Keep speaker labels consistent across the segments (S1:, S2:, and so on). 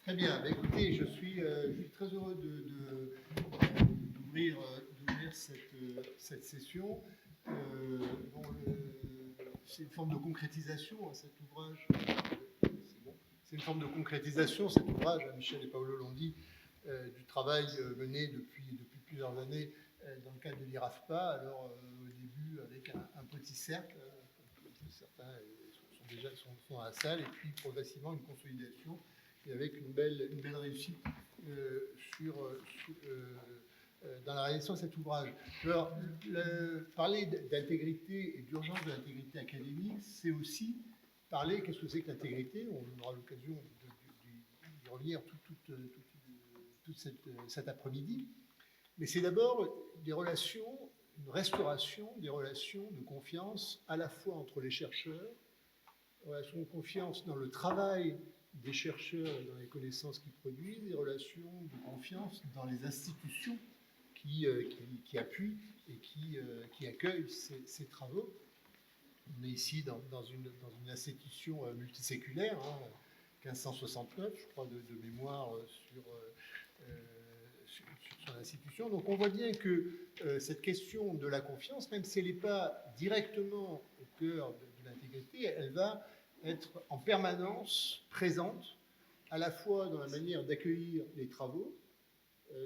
S1: Très bien. Bah, écoutez, je suis très heureux d'ouvrir cette session. Bon, c'est une forme de concrétisation, cet ouvrage. C'est bon. C'est une forme de concrétisation, cet ouvrage, Michel et Paolo l'ont dit, du travail mené depuis plusieurs années dans le cadre de l'IRAFPA. Alors, au début, avec un petit cercle, certains sont dans la salle, et puis progressivement une consolidation, et avec une belle réussite dans la réalisation de cet ouvrage. Alors, parler d'intégrité et d'urgence de l'intégrité académique, c'est aussi parler, qu'est-ce que c'est que l'intégrité? On aura l'occasion d'y revenir tout cet après-midi. Mais c'est d'abord des relations, une restauration des relations de confiance à la fois entre les chercheurs, relations de confiance dans le travail des chercheurs et dans les connaissances qu'ils produisent, des relations de confiance dans les institutions qui appuient et qui accueillent ces travaux. On est ici dans une institution multiséculaire, 1569, je crois, de mémoire sur l'institution. Donc on voit bien que cette question de la confiance, même si elle n'est pas directement au cœur de l'intégrité, elle va être en permanence présente, à la fois dans la manière d'accueillir les travaux,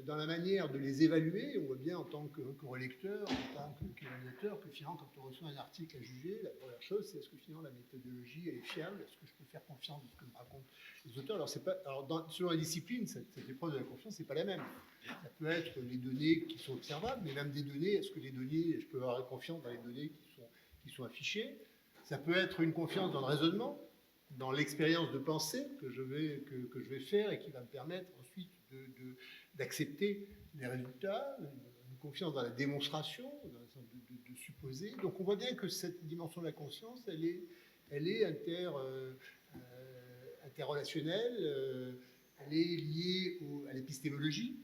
S1: dans la manière de les évaluer. On voit bien en tant que relecteur, en tant qu'évaluateur, que finalement, quand on reçoit un article à juger, la première chose, c'est est-ce que finalement la méthodologie elle est fiable, est-ce que je peux faire confiance dans ce que me racontent les auteurs. Alors, selon la discipline, cette épreuve de la confiance, c'est pas la même. Ça peut être les données qui sont observables, mais même des données, est-ce que les données, je peux avoir confiance dans les données qui sont affichées. Ça peut être une confiance dans le raisonnement, dans l'expérience de pensée que je vais faire et qui va me permettre ensuite d'accepter les résultats, une confiance dans la démonstration, de supposer. Donc on voit bien que cette dimension de la conscience, elle est interrelationnelle, elle est liée à l'épistémologie,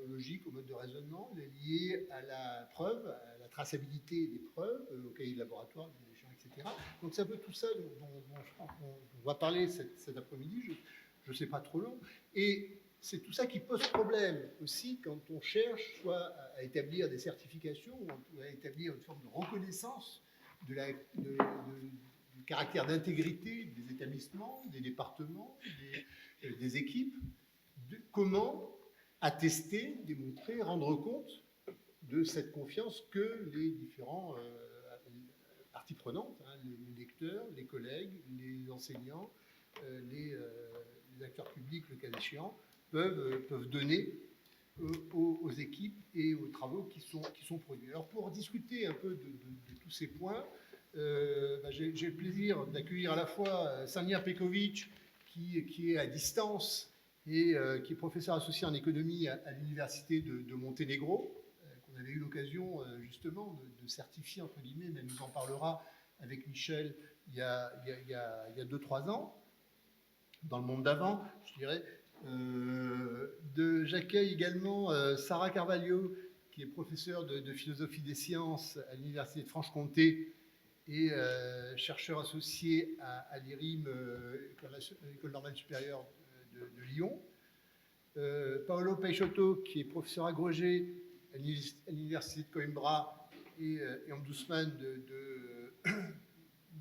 S1: aux logiques, au mode de raisonnement, elle est liée à la preuve, à la traçabilité des preuves, au cahier de laboratoire, etc. Donc c'est un peu tout ça dont on va parler cet après-midi, je ne sais pas trop long. Et c'est tout ça qui pose problème aussi quand on cherche soit à établir des certifications ou à établir une forme de reconnaissance du caractère d'intégrité des établissements, des départements, des équipes. Comment attester, démontrer, rendre compte de cette confiance que les différents parties prenantes, les lecteurs, les collègues, les enseignants, les acteurs publics, le cas échéant, peuvent donner aux équipes et aux travaux qui sont produits. Alors pour discuter un peu de tous ces points, j'ai le plaisir d'accueillir à la fois Sanja Peković, qui est à distance et qui est professeur associé en économie à l'université de Monténégro, qu'on avait eu l'occasion justement de certifier, entre guillemets, mais elle nous en parlera avec Michel il y a 2-3 ans, dans le monde d'avant, je dirais. J'accueille également Sarah Carvalho, qui est professeure de philosophie des sciences à l'université de Franche-Comté et chercheur associé à l'IRIM, École normale supérieure de Lyon. Paolo Peixoto, qui est professeur agrégé à l'université de Coimbra et ombudsman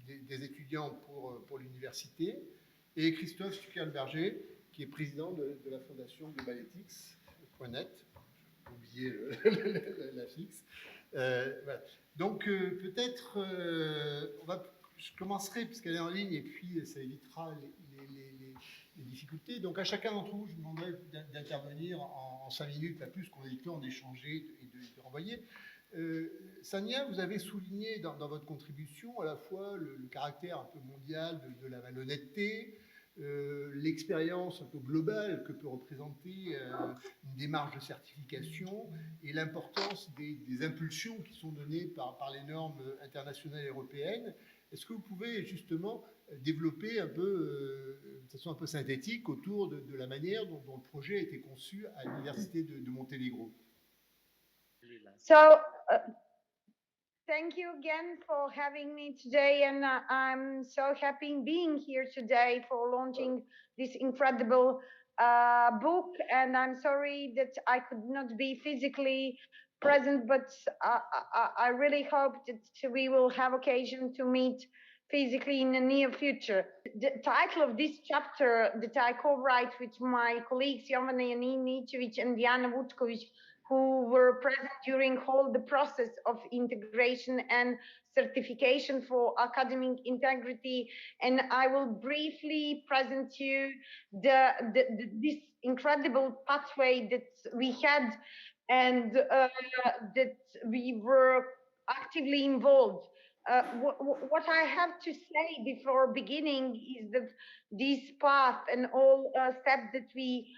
S1: des étudiants pour l'université. Et Christophe Stuckelberger, qui est président de la fondation Globaletics.net. J'ai oublié la fixe. Voilà. Donc peut-être, je commencerai puisqu'elle est en ligne et puis ça évitera les difficultés. Donc à chacun d'entre vous, je vous demanderai d'intervenir en 5 minutes, pas plus, qu'on ait le temps d'échanger et de renvoyer. Sanja, vous avez souligné dans votre contribution à la fois le caractère un peu mondial de la malhonnêteté, l'expérience un peu globale que peut représenter une démarche de certification et l'importance des impulsions qui sont données par les normes internationales et européennes. Est-ce que vous pouvez justement développer un peu, de façon un peu synthétique, autour de la manière dont le projet a été conçu à l'université de Monténégro?
S2: So, thank you again for having me today, and I'm so happy being here today for launching this incredible book, and I'm sorry that I could not be physically present, but I really hope that we will have occasion to meet physically in the near future. The title of this chapter that I co-write with my colleagues Jovana Janinicevic and Diana Vutkovic, who were present during all the process of integration and certification for academic integrity, and I will briefly present you this incredible pathway that we had and that we were actively involved. What I have to say before beginning is that this path and all steps that we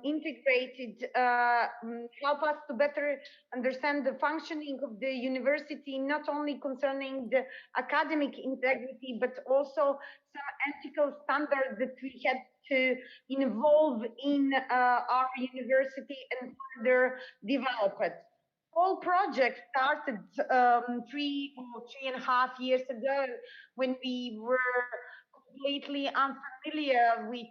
S2: integrated help us to better understand the functioning of the university, not only concerning the academic integrity, but also some ethical standards that we had to involve in our university and further develop it. Whole project started 3.5 years ago when we were completely unfamiliar with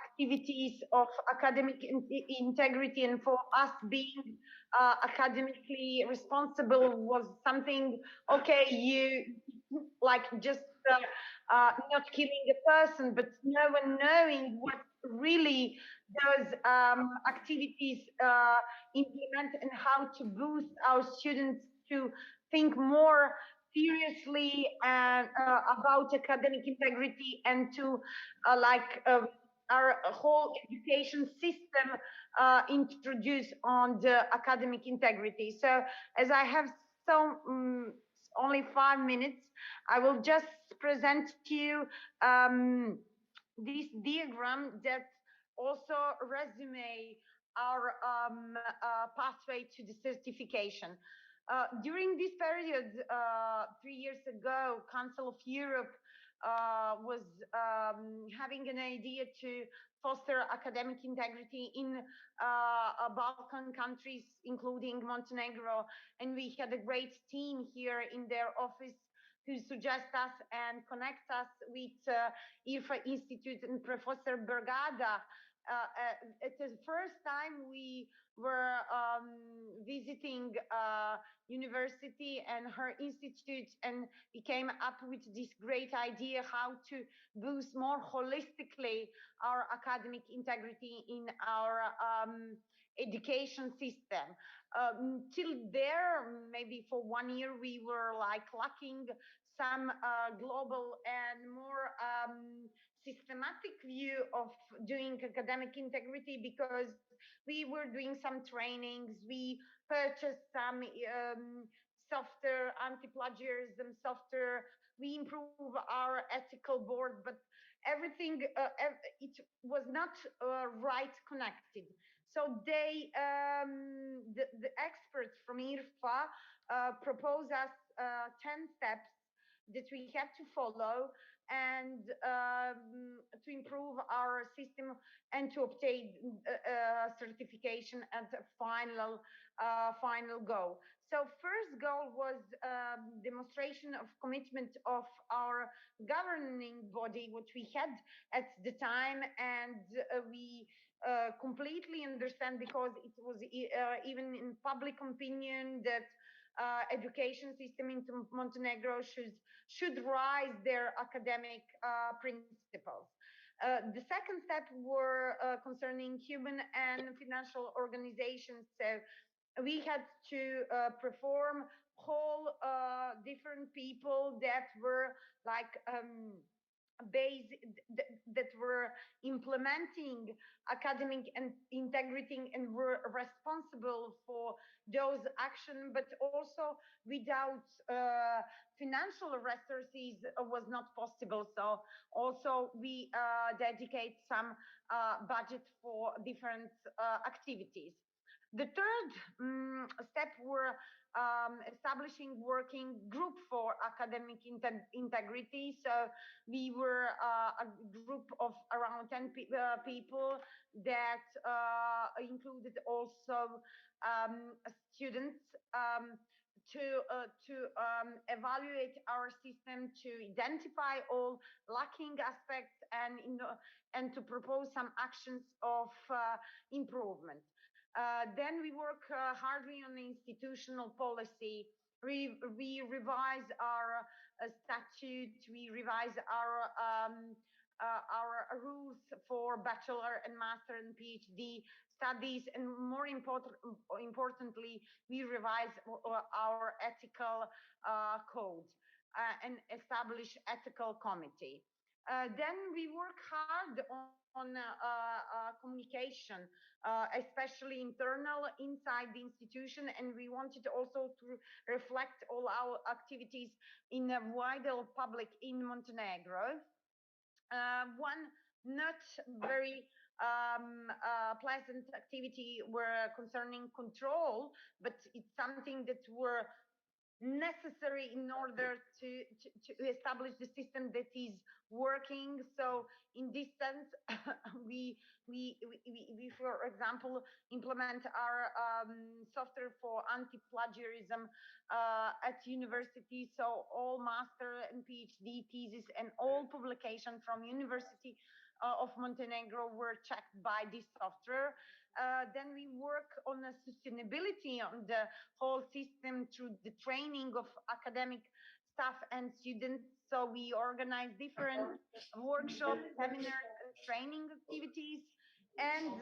S2: activities of academic integrity, and for us being academically responsible was something, okay, you like just not killing a person, but no one knowing what really those activities implement and how to boost our students to think more seriously and about academic integrity, and to our whole education system introduce on the academic integrity. So as I have so only 5 minutes, I will just present to you this diagram that also resume our pathway to the certification. During this period, 3 years ago, Council of Europe was having an idea to foster academic integrity in Balkan countries, including Montenegro. And we had a great team here in their office who suggest us and connect us with IRFA Institute and Professor Bergada. It's the first time we were visiting university and her institute, and we came up with this great idea how to boost more holistically our academic integrity in our education system. Till there, maybe for 1 year, we were like lacking some global and more systematic view of doing academic integrity, because we were doing some trainings, we purchased some software, anti-plagiarism software, we improve our ethical board, but everything, it was not right connected. So the experts from IRFA propose us 10 steps that we have to follow and to improve our system and to obtain certification at the final goal. So first goal was demonstration of commitment of our governing body, which we had at the time, and we completely understand, because it was even in public opinion, that education system in Montenegro should rise their academic principles. The second step were concerning human and financial organizations. So we had to perform whole different people that were like that were implementing academic and integrity and were responsible for those actions, but also without financial resources was not possible. So also we dedicate some budget for different activities. The third step were establishing working group for academic integrity. So we were a group of around 10 people that included also students evaluate our system, to identify all lacking aspects, and to propose some actions of improvement. Then we work hardly on the institutional policy. We revise our statute. We revise our rules for bachelor and master and PhD studies, and more importantly, we revise our ethical code and establish ethical committee. Then we work hard on communication, especially internal inside the institution, and we wanted also to reflect all our activities in a wider public in Montenegro. One not very pleasant activity were concerning control, but it's something that were necessary in order to establish the system that is working. So in this sense, we for example implement our software for anti-plagiarism at university. So all master and PhD thesis and all publication from University of Montenegro were checked by this software. Then we work on the sustainability on the whole system through the training of academic staff and students. So we organize different workshops, seminars, and training activities. And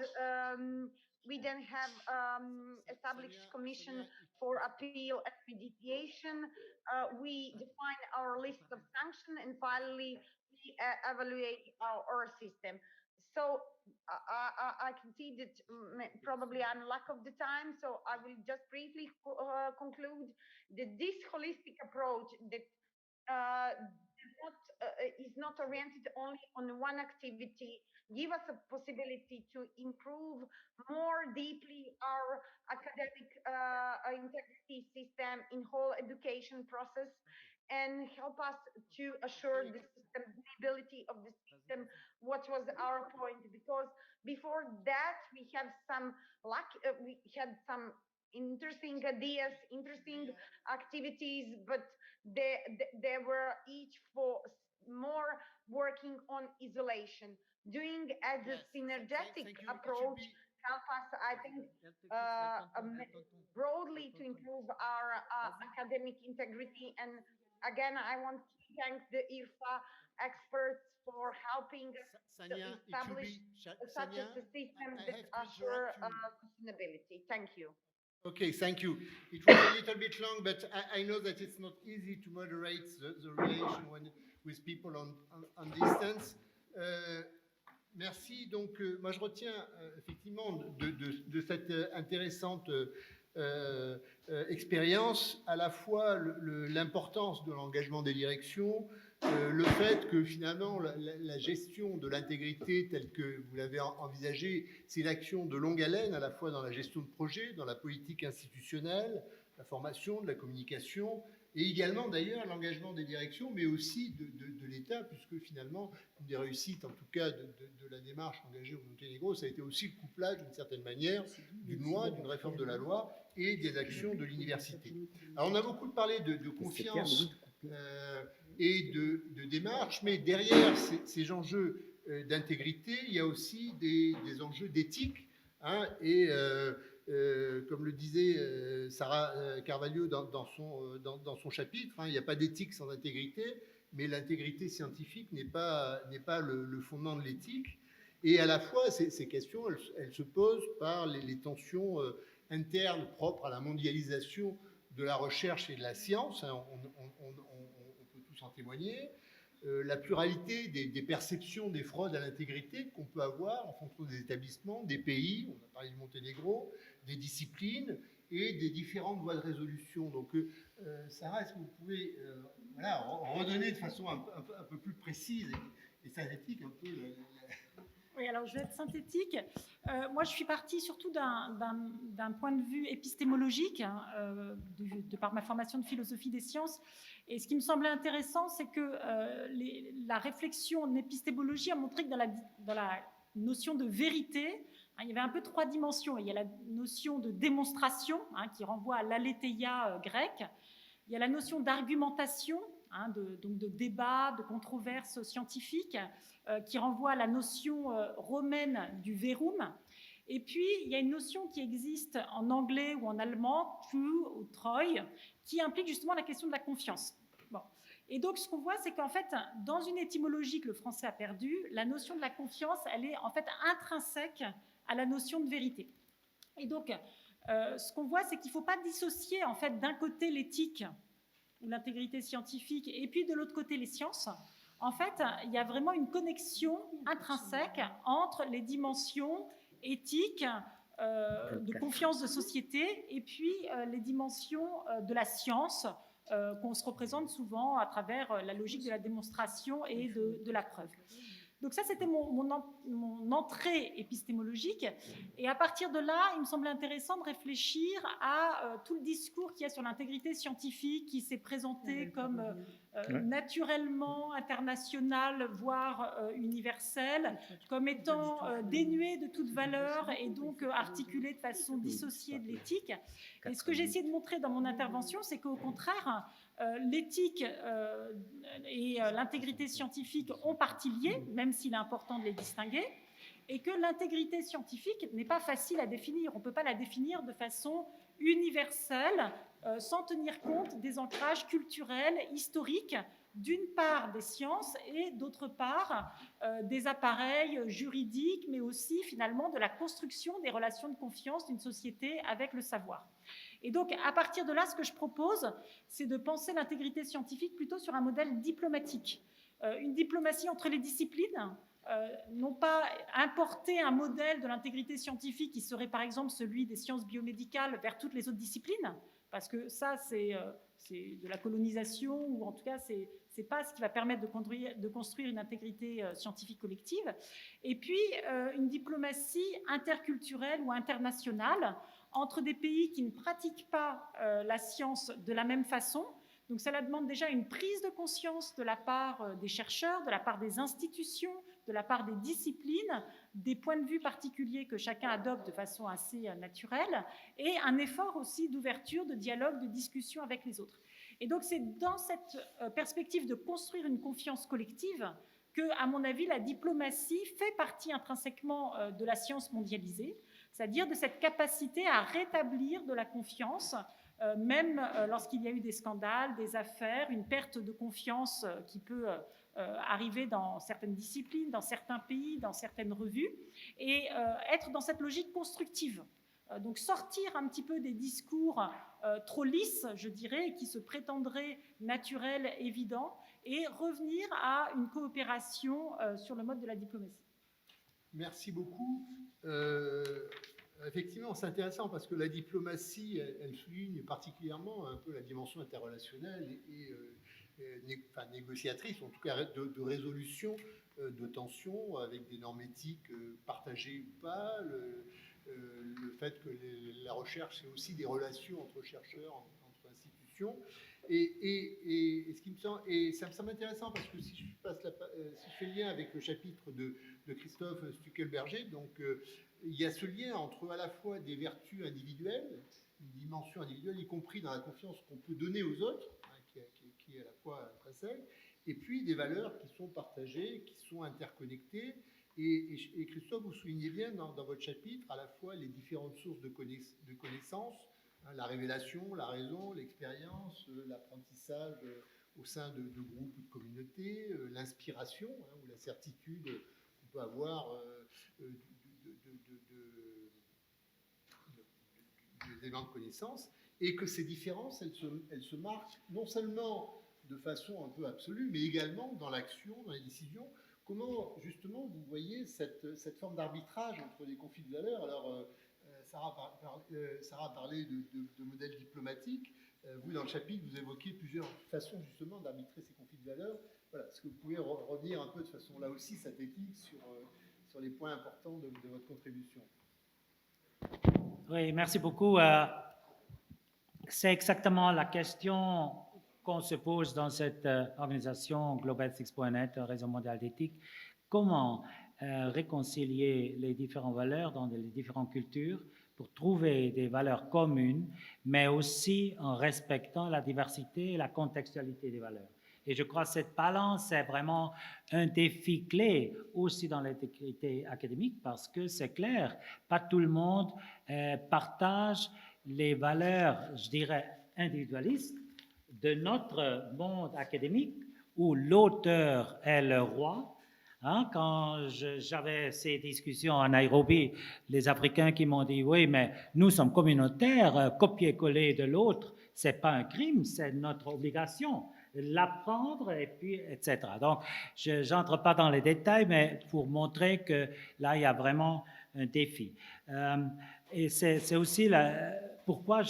S2: we then have established commission for appeal and mediation. We define our list of sanctions, and finally we evaluate our system. So I can see that probably I'm lack of the time, so I will just briefly conclude that this holistic approach that is not oriented only on one activity, give us a possibility to improve more deeply our academic integrity system in whole education process, and help us to assure the sustainability of the system. What was our point? Because before that we had some interesting ideas, interesting activities, but they were each for more working on isolation. Doing as a synergetic approach help us, I think, broadly to improve our academic integrity. And again, I want to thank the IRFA experts for helping us to establish such a system that assure sustainability. Thank you.
S1: Okay, thank you. It was a little bit long, but I know that it's not easy to moderate the relation with people on distance. Merci. Donc, moi, je retiens effectivement de cette intéressante expérience à la fois l'importance de l'engagement des directions, le fait que finalement la gestion de l'intégrité telle que vous l'avez envisagée, c'est l'action de longue haleine à la fois dans la gestion de projet, dans la politique institutionnelle, la formation, de la communication, et également d'ailleurs l'engagement des directions, mais aussi de l'État, puisque finalement une des réussites en tout cas de la démarche engagée au Monténégro, ça a été aussi le couplage d'une certaine manière d'une loi, d'une réforme de la loi et des actions de l'université. Alors on a beaucoup parlé de confiance et de démarche, mais derrière ces enjeux d'intégrité, il y a aussi des enjeux d'éthique, hein, et comme le disait Sarah Carvalho dans son chapitre, hein, il n'y a pas d'éthique sans intégrité, mais l'intégrité scientifique n'est pas le fondement de l'éthique. Et à la fois, ces questions, elles se posent par les tensions internes propres à la mondialisation de la recherche et de la science, hein, on peut tous en témoigner, la pluralité des perceptions des fraudes à l'intégrité qu'on peut avoir en fonction des établissements, des pays, on a parlé du Monténégro, des disciplines et des différentes voies de résolution. Donc, Sarah, est-ce que vous pouvez redonner de façon un peu plus précise et synthétique un peu
S3: Oui, alors je vais être synthétique. Moi, je suis partie surtout d'un point de vue épistémologique, hein, de par ma formation de philosophie des sciences. Et ce qui me semblait intéressant, c'est que la réflexion en épistémologie a montré que dans la notion de vérité, Il y avait un peu 3 dimensions. Il y a la notion de démonstration, qui renvoie à l'aletheia grecque. Il y a la notion d'argumentation, donc de débat, de controverse scientifique, qui renvoie à la notion romaine du verum. Et puis, il y a une notion qui existe en anglais ou en allemand, true ou treu, qui implique justement la question de la confiance. Bon. Et donc, ce qu'on voit, c'est qu'en fait, dans une étymologie que le français a perdue, la notion de la confiance, elle est en fait intrinsèque à la notion de vérité. Et donc, ce qu'on voit, c'est qu'il ne faut pas dissocier, en fait, d'un côté l'éthique ou l'intégrité scientifique, et puis de l'autre côté les sciences. En fait, il y a vraiment une connexion intrinsèque entre les dimensions éthiques, de confiance de société, et puis les dimensions de la science, qu'on se représente souvent à travers la logique de la démonstration et de la preuve. Donc ça, c'était mon entrée épistémologique. Et à partir de là, il me semblait intéressant de réfléchir à tout le discours qu'il y a sur l'intégrité scientifique, qui s'est présenté comme naturellement international, voire universel, comme étant dénué de toute valeur et donc articulé de façon dissociée de l'éthique. Et ce que j'ai essayé de montrer dans mon intervention, c'est qu'au contraire, l'éthique et l'intégrité scientifique ont partie liée, même s'il est important de les distinguer, et que l'intégrité scientifique n'est pas facile à définir. On ne peut pas la définir de façon universelle, sans tenir compte des ancrages culturels, historiques, d'une part des sciences et d'autre part des appareils juridiques, mais aussi finalement de la construction des relations de confiance d'une société avec le savoir. Et donc, à partir de là, ce que je propose, c'est de penser l'intégrité scientifique plutôt sur un modèle diplomatique. Une diplomatie entre les disciplines, non pas importer un modèle de l'intégrité scientifique qui serait par exemple celui des sciences biomédicales vers toutes les autres disciplines, parce que ça, c'est de la colonisation, ou en tout cas, c'est pas ce qui va permettre de construire une intégrité scientifique collective. Et puis, une diplomatie interculturelle ou internationale entre des pays qui ne pratiquent pas la science de la même façon. Donc cela demande déjà une prise de conscience de la part des chercheurs, de la part des institutions, de la part des disciplines, des points de vue particuliers que chacun adopte de façon assez naturelle, et un effort aussi d'ouverture, de dialogue, de discussion avec les autres. Et donc c'est dans cette perspective de construire une confiance collective que, à mon avis, la diplomatie fait partie intrinsèquement de la science mondialisée, c'est-à-dire de cette capacité à rétablir de la confiance, même lorsqu'il y a eu des scandales, des affaires, une perte de confiance qui peut arriver dans certaines disciplines, dans certains pays, dans certaines revues, et être dans cette logique constructive. Donc sortir un petit peu des discours trop lisses, je dirais, qui se prétendraient naturels, évidents, et revenir à une coopération sur le mode de la diplomatie.
S1: Merci beaucoup. Effectivement, c'est intéressant parce que la diplomatie, elle souligne particulièrement un peu la dimension interrelationnelle et négociatrice, en tout cas de résolution de tensions avec des normes éthiques partagées ou pas, le fait que la recherche, c'est aussi des relations entre chercheurs, entre institutions. Et ça me semble intéressant parce que si je fais le lien avec le chapitre de Christophe Stuckelberger, donc il y a ce lien entre à la fois des vertus individuelles, une dimension individuelle, y compris dans la confiance qu'on peut donner aux autres, qui est à la fois intrinsèque, et puis des valeurs qui sont partagées, qui sont interconnectées. Et Christophe, vous soulignez bien dans votre chapitre à la fois les différentes sources de connaissances, la révélation, la raison, l'expérience, l'apprentissage au sein de groupes ou de communautés, l'inspiration ou la certitude qu'on peut avoir des éléments de connaissance, et que ces différences, elles se marquent non seulement de façon un peu absolue, mais également dans l'action, dans les décisions. Comment, justement, vous voyez cette forme d'arbitrage entre les conflits de valeurs? Alors, Sarah a parlé de modèles diplomatiques. Vous, dans le chapitre, vous évoquez plusieurs façons, justement, d'arbitrer ces conflits de valeurs. Voilà. Est-ce que vous pouvez revenir un peu de façon, là aussi, synthétique sur les points importants de votre contribution?
S4: Oui, merci beaucoup. C'est exactement la question qu'on se pose dans cette organisation Global6.net, Réseau mondial d'éthique. Comment réconcilier les différentes valeurs dans les différentes cultures pour trouver des valeurs communes, mais aussi en respectant la diversité et la contextualité des valeurs. Et je crois que cette balance est vraiment un défi clé aussi dans l'intégrité académique parce que c'est clair, pas tout le monde partage les valeurs, je dirais, individualistes de notre monde académique où l'auteur est le roi. Hein, quand j'avais ces discussions à Nairobi, les Africains qui m'ont dit « Oui, mais nous sommes communautaires, copier-coller de l'autre, ce n'est pas un crime, c'est notre obligation. » L'apprendre et puis etc. Donc, je n'entre pas dans les détails, mais pour montrer que là, il y a vraiment un défi. Et c'est aussi pourquoi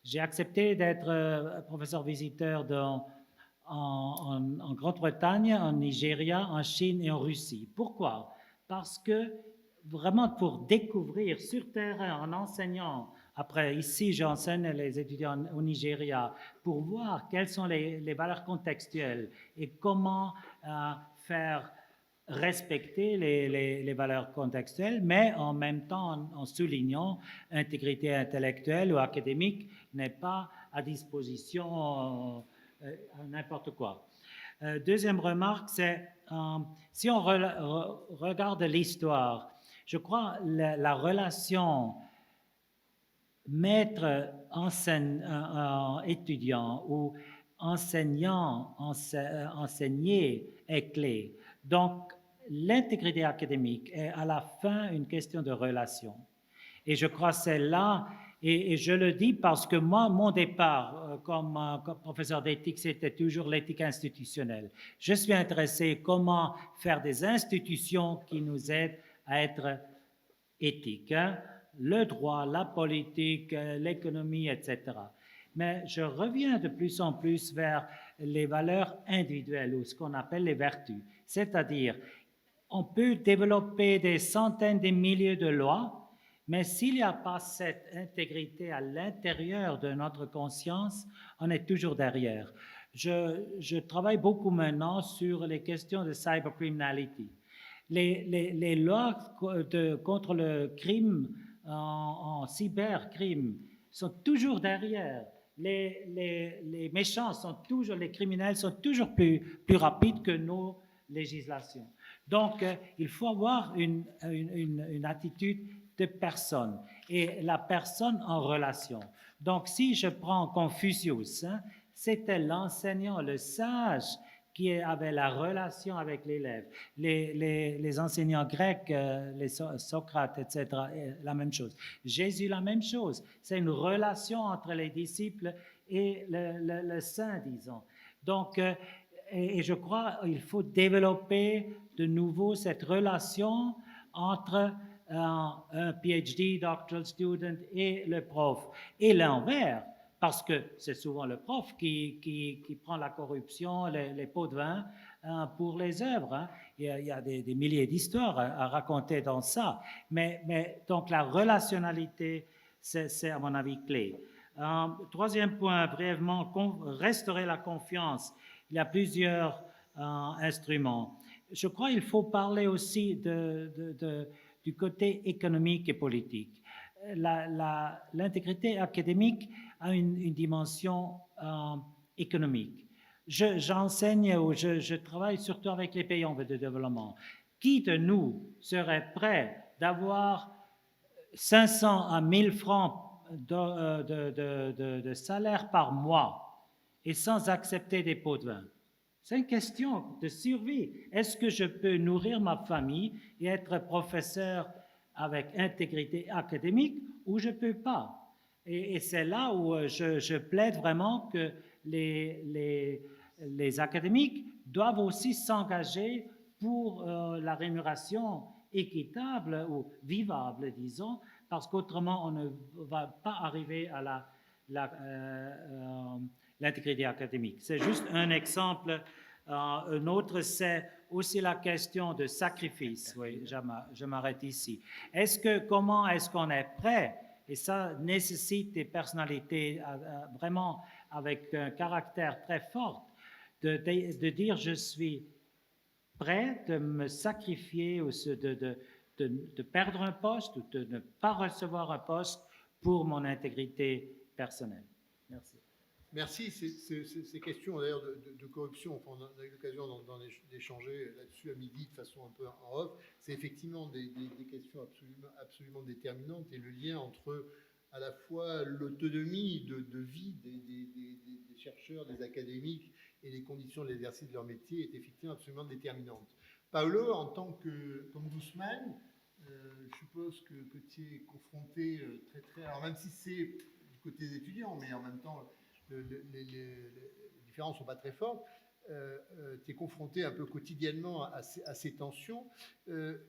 S4: j'ai accepté d'être professeur visiteur en Grande-Bretagne, en Nigeria, en Chine et en Russie. Pourquoi? Parce que vraiment pour découvrir sur terrain en enseignant. Après, ici, j'enseigne les étudiants au Nigeria pour voir quelles sont les valeurs contextuelles et comment faire respecter les valeurs contextuelles, mais en même temps en soulignant intégrité intellectuelle ou académique n'est pas à disposition n'importe quoi. Deuxième remarque, c'est si on regarde l'histoire, je crois la relation maître-étudiant ou enseignant-enseigné est clé. Donc, l'intégrité académique est à la fin une question de relation. Et je crois que c'est là, et je le dis parce que moi, mon départ comme professeur d'éthique, c'était toujours l'éthique institutionnelle. Je suis intéressé comment faire des institutions qui nous aident à être éthiques. Hein? Le droit, la politique, l'économie, etc. Mais je reviens de plus en plus vers les valeurs individuelles ou ce qu'on appelle les vertus. C'est-à-dire, on peut développer des centaines de milliers de lois, mais s'il n'y a pas cette intégrité à l'intérieur de notre conscience, on est toujours derrière. Je travaille beaucoup maintenant sur les questions de cybercriminalité. Les lois contre le crime en cybercrime sont toujours derrière. Les méchants sont toujours, les criminels sont toujours plus rapides que nos législations. Donc, il faut avoir une attitude de personne et la personne en relation. Donc, si je prends Confucius, hein, c'était l'enseignant, le sage qui avait la relation avec l'élève. Les enseignants grecs, les Socrate, etc., la même chose. Jésus, la même chose. C'est une relation entre les disciples et le saint, disons. Donc, et je crois qu'il faut développer de nouveau cette relation entre un PhD, doctoral student et le prof. Et l'inverse, parce que c'est souvent le prof qui prend la corruption, les pots de vin pour les œuvres. Hein. Il y a des milliers d'histoires à raconter dans ça. Mais donc la relationnalité, c'est à mon avis clé. Troisième point, brièvement, restaurer la confiance. Il y a plusieurs instruments. Je crois qu'il faut parler aussi du côté économique et politique. L'intégrité académique a une dimension économique. J'enseigne ou je travaille surtout avec les pays en voie de développement. Qui de nous serait prêt d'avoir 500 à 1000 francs de salaire par mois et sans accepter des pots de vin? C'est une question de survie. Est-ce que je peux nourrir ma famille et être professeur avec intégrité académique ou je ne peux pas? Et c'est là où je plaide vraiment que les académiques doivent aussi s'engager pour la rémunération équitable ou vivable, disons, parce qu'autrement on ne va pas arriver à l'intégrité académique. C'est juste un exemple. Un autre, c'est aussi la question de sacrifice. Oui, je m'arrête ici. Comment est-ce qu'on est prêt? Et ça nécessite des personnalités vraiment avec un caractère très fort de dire je suis prêt de me sacrifier ou de perdre un poste ou de ne pas recevoir un poste pour mon intégrité personnelle. Merci.
S1: Merci. Ces questions d'ailleurs de corruption, enfin, on a eu l'occasion d'échanger là-dessus à midi de façon un peu en off. C'est effectivement des questions absolument déterminantes, et le lien entre à la fois l'autonomie de vie des chercheurs, des académiques et les conditions de l'exercice de leur métier est effectivement absolument déterminante. Paolo, en tant qu'ombudsman, je suppose que tu es confronté très... Alors même si c'est du côté des étudiants, mais en même temps, les différences ne sont pas très fortes, tu es confronté un peu quotidiennement à ces tensions.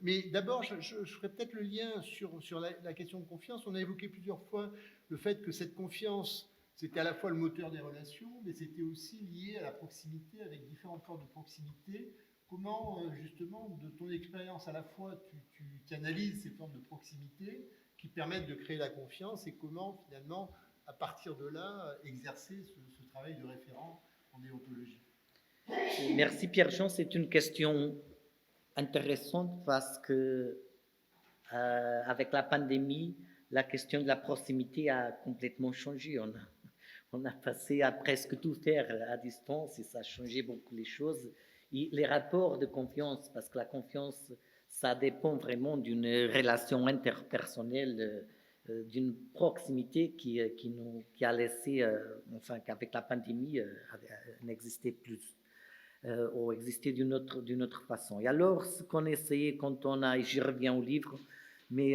S1: Mais d'abord, je ferai peut-être le lien sur la question de confiance. On a évoqué plusieurs fois le fait que cette confiance, c'était à la fois le moteur des relations, mais c'était aussi lié à la proximité, avec différentes formes de proximité. Comment, justement, de ton expérience, à la fois tu analyses ces formes de proximité qui permettent de créer la confiance, et comment, finalement, à partir de là, exercer ce travail de référent en déontologie?
S5: Merci Pierre-Jean, c'est une question intéressante parce que avec la pandémie, la question de la proximité a complètement changé. On a passé à presque tout faire à distance, et ça a changé beaucoup les choses. Et les rapports de confiance, parce que la confiance, ça dépend vraiment d'une relation interpersonnelle, d'une proximité qui a laissé, enfin qu'avec la pandémie, n'existait plus. Ou exister d'une autre façon. Et alors, ce qu'on essayait quand on a, et j'y reviens au livre, mais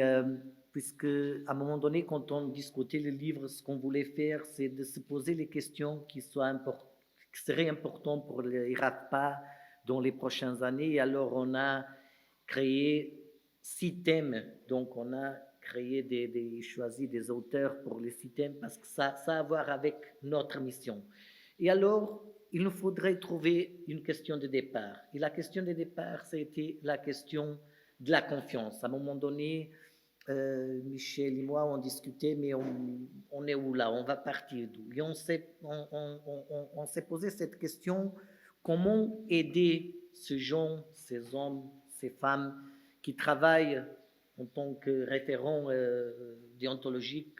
S5: puisque à un moment donné, quand on discutait le livre, ce qu'on voulait faire, c'est de se poser les questions qui seraient importantes pour les RATPA dans les prochaines années. Et alors, on a créé 6 thèmes. Donc, on a créé choisi des auteurs pour les 6 thèmes, parce que ça a à voir avec notre mission. Et alors, il nous faudrait trouver une question de départ. Et la question de départ, c'était la question de la confiance. À un moment donné, Michel et moi, on discutait, mais on est où là? On va partir d'où? Et on s'est posé cette question, comment aider ces gens, ces hommes, ces femmes qui travaillent en tant que référents déontologiques,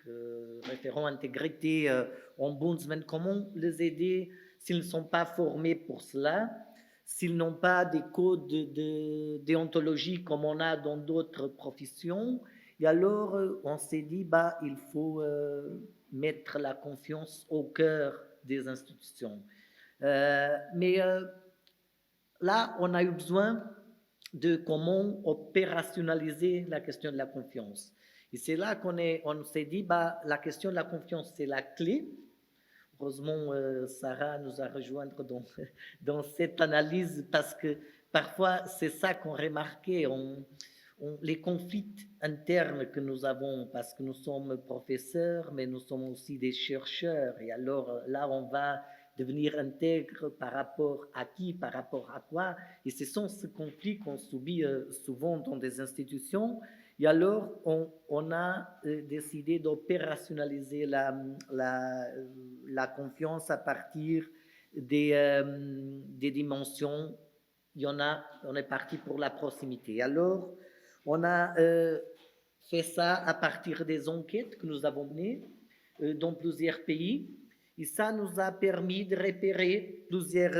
S5: référents intégrité, ombudsman, comment les aider s'ils ne sont pas formés pour cela, s'ils n'ont pas des codes de déontologie comme on a dans d'autres professions. Et alors, on s'est dit, il faut mettre la confiance au cœur des institutions. Mais là, on a eu besoin de comment opérationnaliser la question de la confiance. Et c'est là qu'on s'est dit, la question de la confiance, c'est la clé. Heureusement, Sarah nous a rejoints dans cette analyse, parce que parfois, c'est ça qu'on remarquait, les conflits internes que nous avons, parce que nous sommes professeurs, mais nous sommes aussi des chercheurs. Et alors, là, on va devenir intègre par rapport à qui, par rapport à quoi. Et ce sont ces conflits qu'on subit souvent dans des institutions. Et alors, on a décidé d'opérationnaliser la confiance à partir des dimensions. On est parti pour la proximité. Alors, on a fait ça à partir des enquêtes que nous avons menées dans plusieurs pays. Et ça nous a permis de repérer plusieurs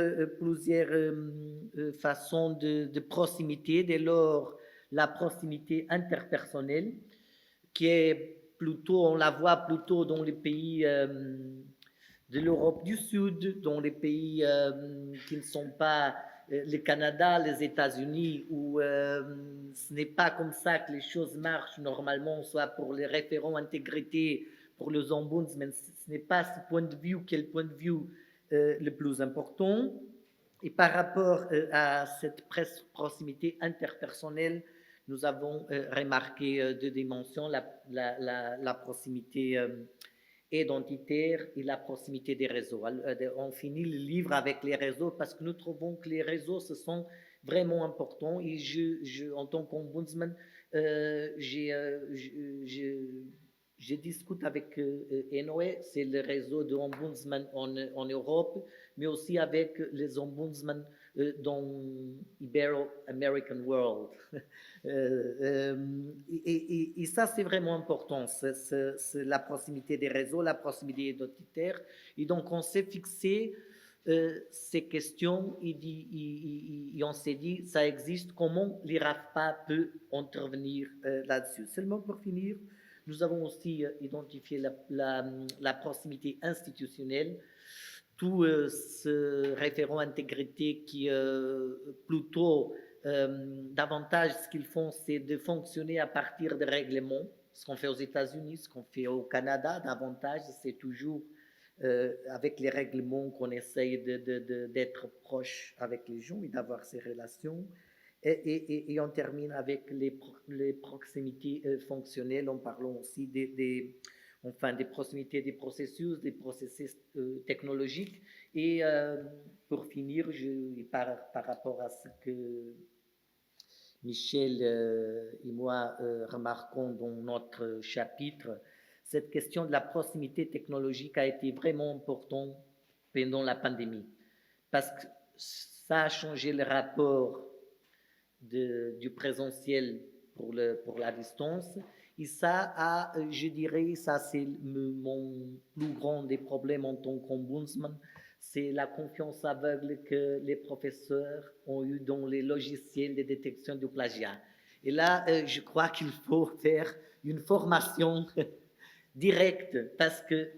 S5: façons de proximité. Dès lors, la proximité interpersonnelle, qui est plutôt, on la voit plutôt dans les pays de l'Europe du Sud, dans les pays qui ne sont pas le Canada, les États-Unis, où ce n'est pas comme ça que les choses marchent normalement, soit pour les référents intégrité, pour les ombudsmen, ce n'est pas ce point de vue qui est le point de vue le plus important. Et par rapport à cette proximité interpersonnelle, nous avons remarqué 2 dimensions, la proximité identitaire et la proximité des réseaux. On finit le livre avec les réseaux parce que nous trouvons que les réseaux, ce sont vraiment importants. Et en tant qu'ombudsman, je discute avec ENOE, c'est le réseau de ombudsman en Europe, mais aussi avec les ombudsman dans Ibero-American World. Et ça, c'est vraiment important, c'est la proximité des réseaux, la proximité identitaire. Et donc, on s'est fixé ces questions et on s'est dit, ça existe, comment l'IRAFPA peut intervenir là-dessus. Seulement pour finir, nous avons aussi identifié la proximité institutionnelle, tout ce référent intégrité qui plutôt davantage ce qu'ils font, c'est de fonctionner à partir de règlements, ce qu'on fait aux États-Unis, ce qu'on fait au Canada, davantage c'est toujours avec les règlements qu'on essaye d'être proche avec les gens et d'avoir ces relations. Et on termine avec les proximités fonctionnelles en parlant aussi des proximités des processus technologiques. Et pour finir, par rapport à ce que Michel et moi remarquons dans notre chapitre, cette question de la proximité technologique a été vraiment importante pendant la pandémie, parce que ça a changé le rapport du présentiel pour la distance. Et ça a, je dirais, ça c'est mon plus grand des problèmes en tant qu'ombudsman, c'est la confiance aveugle que les professeurs ont eue dans les logiciels de détection du plagiat. Et là, je crois qu'il faut faire une formation directe, parce que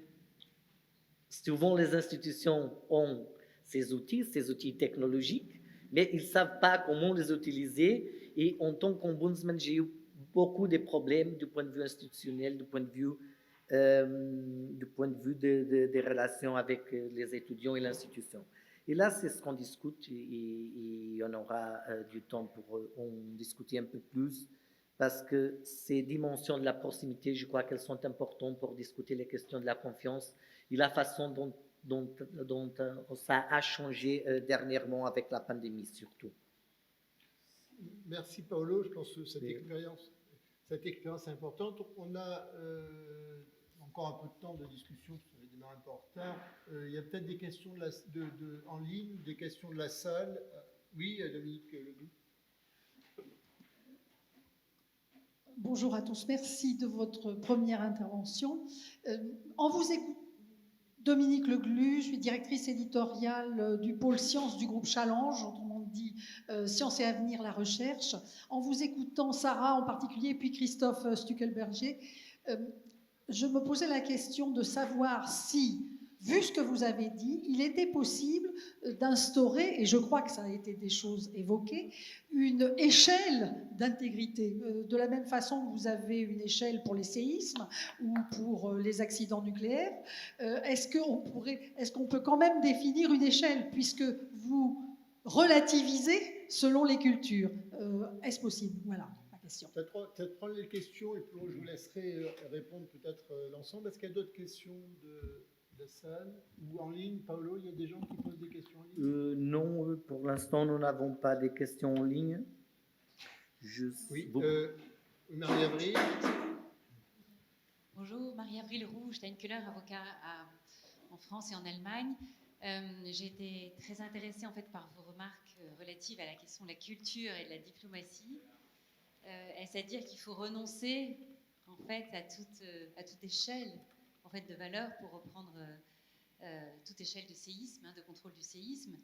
S5: souvent les institutions ont ces outils technologiques, mais ils ne savent pas comment les utiliser. Et en tant qu'ombudsman, j'ai eu beaucoup de problèmes du point de vue institutionnel, du point de vue des relations avec les étudiants et l'institution. Et là, c'est ce qu'on discute et on aura du temps pour en discuter un peu plus, parce que ces dimensions de la proximité, je crois qu'elles sont importantes pour discuter les questions de la confiance et la façon dont ça a changé dernièrement avec la pandémie surtout.
S1: Merci Paolo, je pense que cette expérience est importante. On a encore un peu de temps de discussion, parce qu'on a démarré un peu en retard. Il y a peut-être des questions en ligne, des questions de la salle. Oui, Dominique Ledoux.
S6: Bonjour à tous, merci de votre première intervention. En vous écoutant, Dominique Leglu, je suis directrice éditoriale du pôle sciences du groupe Challenge, autrement dit Sciences et Avenir, la recherche. En vous écoutant, Sarah en particulier, puis Christophe Stuckelberger, je me posais la question de savoir si, vu ce que vous avez dit, il était possible d'instaurer, et je crois que ça a été des choses évoquées, une échelle d'intégrité. De la même façon que vous avez une échelle pour les séismes ou pour les accidents nucléaires, est-ce qu'on peut quand même définir une échelle, puisque vous relativisez selon les cultures? Est-ce possible? Voilà ma question.
S1: Peut-être prendre les questions et puis je vous laisserai répondre peut-être l'ensemble. Est-ce qu'il y a d'autres questions de la salle ou en ligne? Paolo, il y a des gens qui posent des questions en ligne?
S5: Non, pour l'instant, nous n'avons pas de questions en ligne.
S1: Oui, Marie-Avril.
S7: Bonjour, Marie-Avril Roux, Steinkeller, avocat en France et en Allemagne. J'ai été très intéressée en fait par vos remarques relatives à la question de la culture et de la diplomatie. Est-ce à dire qu'il faut renoncer en fait à toute échelle en fait de valeur, pour reprendre toute échelle de séisme, de contrôle du séisme?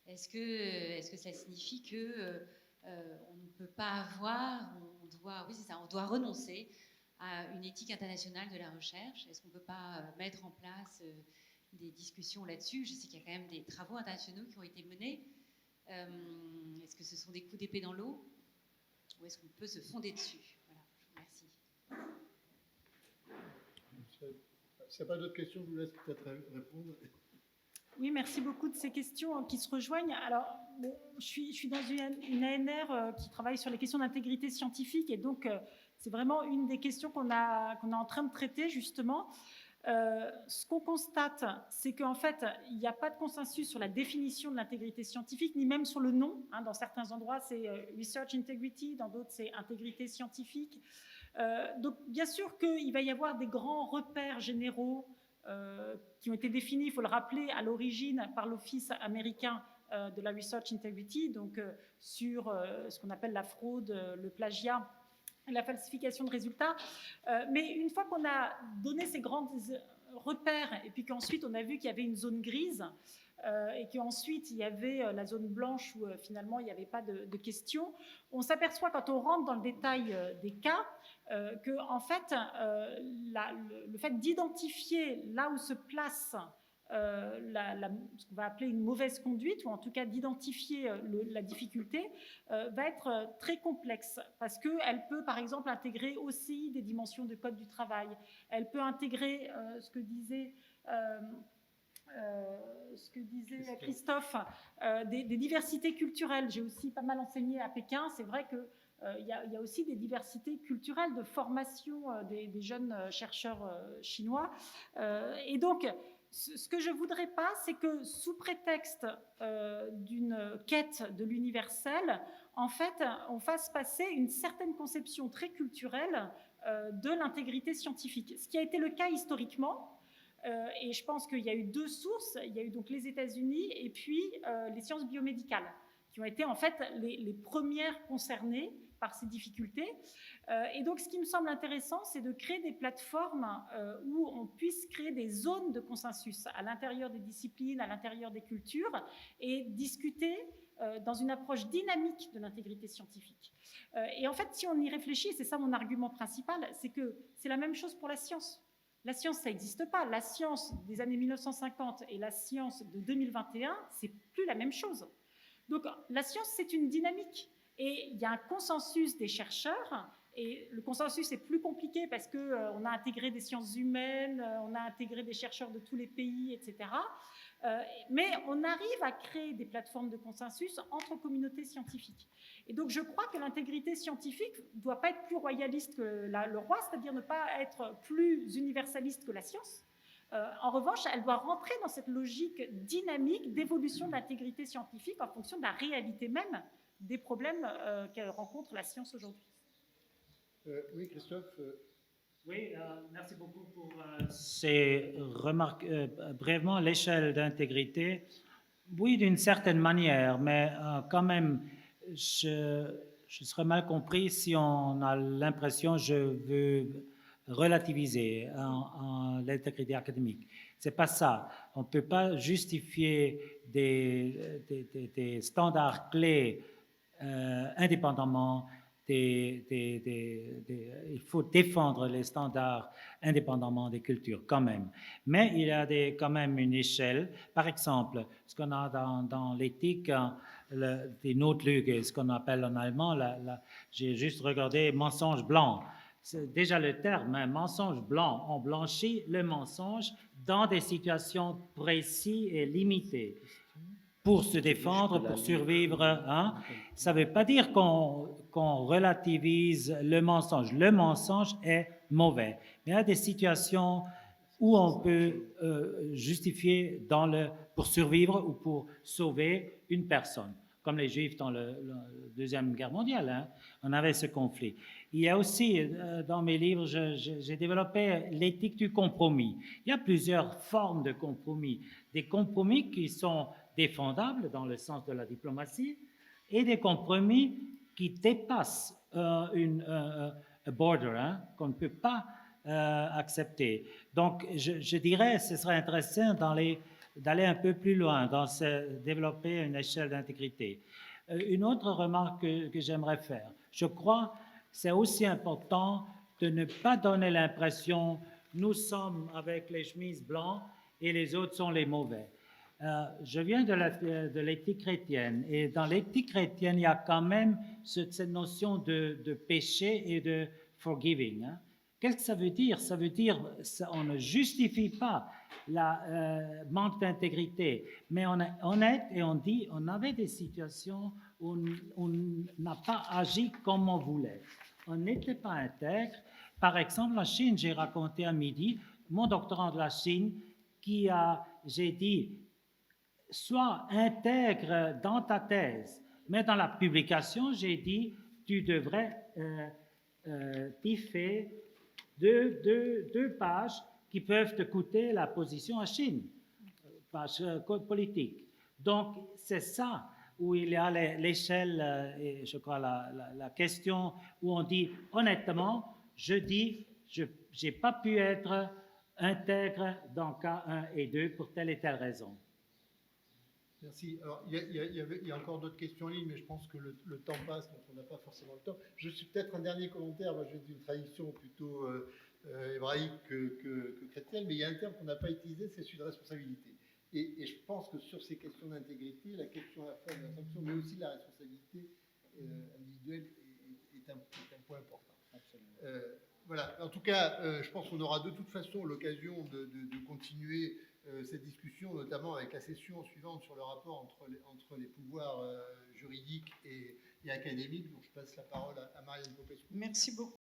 S7: Est-ce que ça signifie que on ne peut pas avoir, on doit renoncer à une éthique internationale de la recherche? Est-ce qu'on ne peut pas mettre en place des discussions là-dessus? Je sais qu'il y a quand même des travaux internationaux qui ont été menés. Est-ce que ce sont des coups d'épée dans l'eau, ou est-ce qu'on peut se fonder dessus? Voilà, je vous remercie.
S1: S'il n'y a pas d'autres questions, je vous laisse peut-être répondre.
S3: Oui, merci beaucoup de ces questions qui se rejoignent. Alors, bon, je suis dans une ANR qui travaille sur les questions d'intégrité scientifique, et donc c'est vraiment une des questions qu'on est en train de traiter justement. Ce qu'on constate, c'est qu'en fait, il n'y a pas de consensus sur la définition de l'intégrité scientifique, ni même sur le nom. Dans certains endroits, c'est research integrity, dans d'autres, c'est intégrité scientifique. Donc, bien sûr qu'il va y avoir des grands repères généraux qui ont été définis, il faut le rappeler, à l'origine par l'Office américain de la Research Integrity, donc sur ce qu'on appelle la fraude, le plagiat et la falsification de résultats. Mais une fois qu'on a donné ces grands repères et puis qu'ensuite on a vu qu'il y avait une zone grise et qu'ensuite il y avait la zone blanche où finalement il n'y avait pas de questions, on s'aperçoit quand on rentre dans le détail des cas que en fait, le fait d'identifier là où se place ce qu'on va appeler une mauvaise conduite, ou en tout cas d'identifier la difficulté, va être très complexe, parce qu'elle peut par exemple intégrer aussi des dimensions de code du travail, elle peut intégrer ce que disait Christophe, des diversités culturelles. J'ai aussi pas mal enseigné à Pékin, c'est vrai que il y a aussi des diversités culturelles de formation des jeunes chercheurs chinois. Et donc, ce que je ne voudrais pas, c'est que sous prétexte d'une quête de l'universel, en fait, on fasse passer une certaine conception très culturelle de l'intégrité scientifique. Ce qui a été le cas historiquement, et je pense qu'il y a eu deux sources. Il y a eu donc les États-Unis et puis les sciences biomédicales, qui ont été en fait les premières concernées par ces difficultés. Et donc, ce qui me semble intéressant, c'est de créer des plateformes où on puisse créer des zones de consensus à l'intérieur des disciplines, à l'intérieur des cultures, et discuter dans une approche dynamique de l'intégrité scientifique. Et en fait, si on y réfléchit, c'est ça mon argument principal, c'est que c'est la même chose pour la science. La science, ça n'existe pas. La science des années 1950 et la science de 2021, c'est plus la même chose. Donc, la science, c'est une dynamique. Et il y a un consensus des chercheurs, et le consensus est plus compliqué parce qu'on a intégré des sciences humaines, on a intégré des chercheurs de tous les pays, etc. Mais on arrive à créer des plateformes de consensus entre communautés scientifiques. Et donc je crois que l'intégrité scientifique ne doit pas être plus royaliste que le roi, c'est-à-dire ne pas être plus universaliste que la science. En revanche, elle doit rentrer dans cette logique dynamique d'évolution de l'intégrité scientifique en fonction de la réalité même des problèmes qu'elle rencontre la science aujourd'hui.
S1: Oui, Christophe.
S4: Oui, merci beaucoup pour ces remarques. Brièvement, l'échelle d'intégrité, oui, d'une certaine manière, mais quand même, je serais mal compris si on a l'impression je veux relativiser l'intégrité académique. C'est pas ça. On ne peut pas justifier des standards clés indépendamment. Il faut défendre les standards indépendamment des cultures quand même. Mais il y a quand même une échelle. Par exemple, ce qu'on a dans l'éthique, des Notlüge, ce qu'on appelle en allemand, j'ai juste regardé mensonge blanc. C'est déjà le terme, hein, mensonge blanc. On blanchit le mensonge dans des situations précises et limitées. Pour se défendre, pour survivre. Hein. Ça ne veut pas dire qu'on relativise le mensonge. Le mensonge est mauvais. Mais il y a des situations où on peut justifier pour survivre ou pour sauver une personne, comme les Juifs dans la Deuxième Guerre mondiale. Hein. On avait ce conflit. Il y a aussi, dans mes livres, j'ai développé l'éthique du compromis. Il y a plusieurs formes de compromis. Des compromis qui sont défendables dans le sens de la diplomatie et des compromis qui dépassent un border, hein, qu'on ne peut pas accepter. Donc, je dirais que ce serait intéressant d'aller un peu plus loin, développer une échelle d'intégrité. Une autre remarque que j'aimerais faire, je crois que c'est aussi important de ne pas donner l'impression nous sommes avec les chemises blancs et les autres sont les mauvais. Je viens de l'éthique chrétienne et dans l'éthique chrétienne, il y a quand même cette notion de péché et de forgiving. Hein. Qu'est-ce que ça veut dire? Ça veut dire qu'on ne justifie pas le manque d'intégrité, mais on est honnête et on dit on avait des situations où on n'a pas agi comme on voulait. On n'était pas intègre. Par exemple, en Chine, j'ai raconté à midi mon doctorant de la Chine j'ai dit sois intègre dans ta thèse, mais dans la publication, j'ai dit tu devrais faire deux pages qui peuvent te coûter la position en Chine, page politique. Donc, c'est ça où il y a l'échelle, et je crois la question où on dit, honnêtement, je n'ai pas pu être intègre dans cas 1 et 2 pour telle et telle raison.
S1: Merci. Alors, il y a encore d'autres questions en ligne, mais je pense que le temps passe, donc on n'a pas forcément le temps. Je suis peut-être un dernier commentaire. Moi, je viens d'une tradition plutôt hébraïque que chrétienne, mais il y a un terme qu'on n'a pas utilisé, c'est celui de responsabilité. Et je pense que sur ces questions d'intégrité, la question à la fois de la sanction, mais aussi de la responsabilité individuelle est un point important. Voilà. En tout cas, je pense qu'on aura de toute façon l'occasion de continuer cette discussion, notamment avec la session suivante sur le rapport entre les pouvoirs juridiques et académiques. Donc, je passe la parole à Marianne Popescu.
S6: Merci beaucoup.